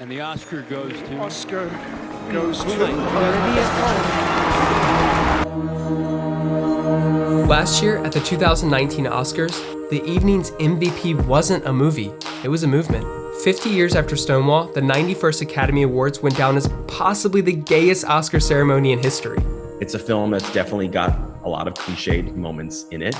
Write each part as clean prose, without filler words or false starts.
And the Oscar goes to... Oscar goes to... Last year at the 2019 Oscars, the evening's MVP wasn't a movie, it was a movement. 50 years after Stonewall, the 91st Academy Awards went down as possibly the gayest Oscar ceremony in history. It's a film that's definitely got a lot of cliched moments in it,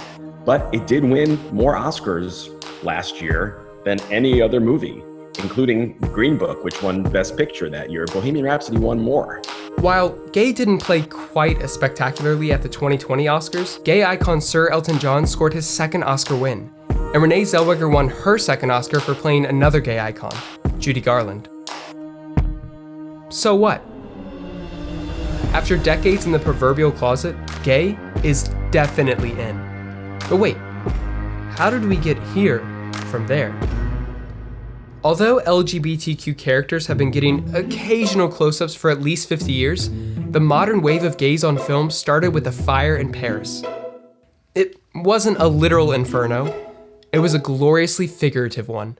but it did win more Oscars last year than any other movie, including Green Book, which won Best Picture that year. Bohemian Rhapsody won more. While Gay didn't play quite as spectacularly at the 2020 Oscars, gay icon Sir Elton John scored his second Oscar win, and Renee Zellweger won her second Oscar for playing another gay icon, Judy Garland. So what? After decades in the proverbial closet, Gay is definitely in. But wait, how did we get here from there? Although LGBTQ characters have been getting occasional close-ups for at least 50 years, the modern wave of gays on film started with the fire in Paris. It wasn't a literal inferno, it was a gloriously figurative one.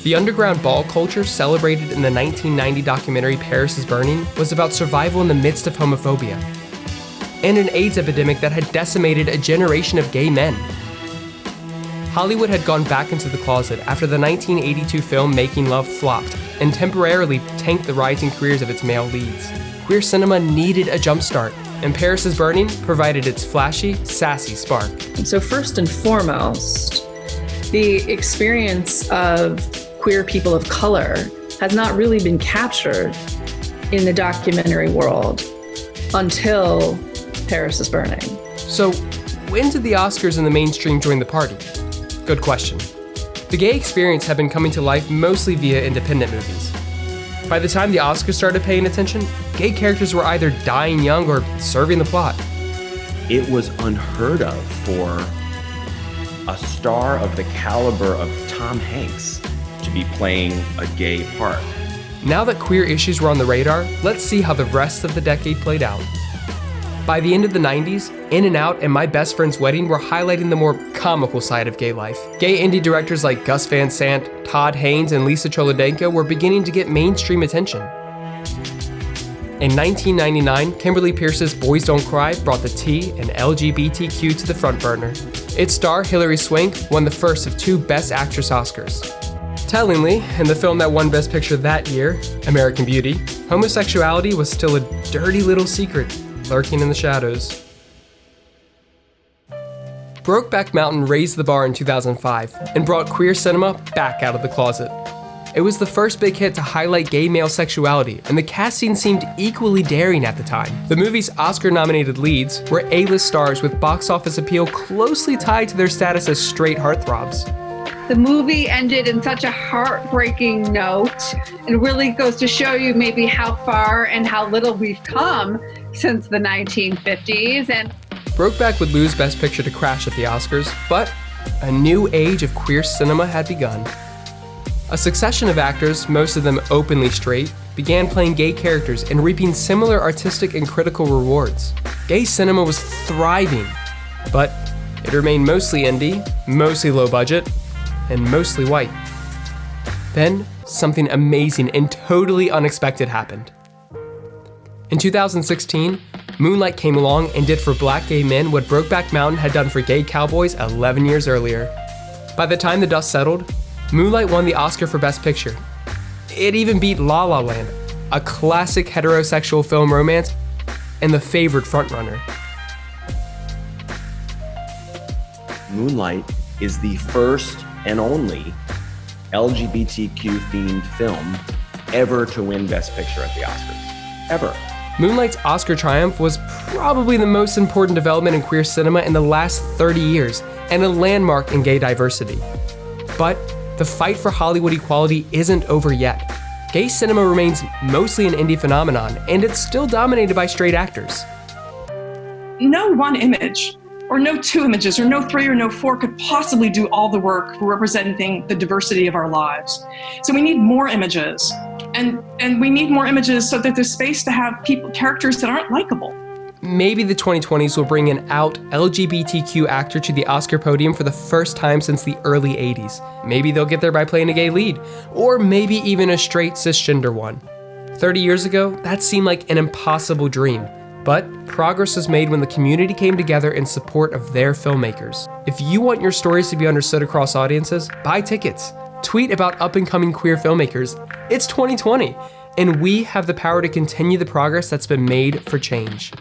The underground ball culture celebrated in the 1990 documentary Paris is Burning was about survival in the midst of homophobia, and an AIDS epidemic that had decimated a generation of gay men. Hollywood had gone back into the closet after the 1982 film Making Love flopped and temporarily tanked the rising careers of its male leads. Queer cinema needed a jumpstart, and Paris is Burning provided its flashy, sassy spark. So first and foremost, the experience of queer people of color has not really been captured in the documentary world until Paris is Burning. So when did the Oscars and the mainstream join the party? Good question. The gay experience had been coming to life mostly via independent movies. By the time the Oscars started paying attention, gay characters were either dying young or serving the plot. It was unheard of for a star of the caliber of Tom Hanks to be playing a gay part. Now that queer issues were on the radar, let's see how the rest of the decade played out. By the end of the 90s, In and Out and My Best Friend's Wedding were highlighting the more comical side of gay life. Gay indie directors like Gus Van Sant, Todd Haynes, and Lisa Cholodenko were beginning to get mainstream attention. In 1999, Kimberly Pierce's Boys Don't Cry brought the T and LGBTQ to the front burner. Its star, Hilary Swank, won the first of 2 Best Actress Oscars. Tellingly, in the film that won Best Picture that year, American Beauty, homosexuality was still a dirty little secret lurking in the shadows. Brokeback Mountain raised the bar in 2005 and brought queer cinema back out of the closet. It was the first big hit to highlight gay male sexuality, and the casting seemed equally daring at the time. The movie's Oscar-nominated leads were A-list stars with box office appeal closely tied to their status as straight heartthrobs. The movie ended in such a heartbreaking note. It really goes to show you maybe how far and how little we've come since the 1950s. And Brokeback would lose Best Picture to Crash at the Oscars, but a new age of queer cinema had begun. A succession of actors, most of them openly straight, began playing gay characters and reaping similar artistic and critical rewards. Gay cinema was thriving, but it remained mostly indie, mostly low budget, and mostly white. Then, something amazing and totally unexpected happened. In 2016, Moonlight came along and did for black gay men what Brokeback Mountain had done for gay cowboys 11 years earlier. By the time the dust settled, Moonlight won the Oscar for Best Picture. It even beat La La Land, a classic heterosexual film romance, and the favored frontrunner. Moonlight is the first and only LGBTQ-themed film ever to win Best Picture at the Oscars. Ever. Moonlight's Oscar triumph was probably the most important development in queer cinema in the last 30 years, and a landmark in gay diversity. But the fight for Hollywood equality isn't over yet. Gay cinema remains mostly an indie phenomenon, and it's still dominated by straight actors. No one image, or no 2 images, or no 3 or no 4 could possibly do all the work for representing the diversity of our lives. So we need more images, and we need more images so that there's space to have characters that aren't likable. maybe the 2020s will bring an out LGBTQ actor to the Oscar podium for the first time since the early 80s. Maybe they'll get there by playing a gay lead, or maybe even a straight cisgender one. 30 years ago, that seemed like an impossible dream. But progress was made when the community came together in support of their filmmakers. If you want your stories to be understood across audiences, buy tickets. Tweet about up-and-coming queer filmmakers. It's 2020, and we have the power to continue the progress that's been made for change.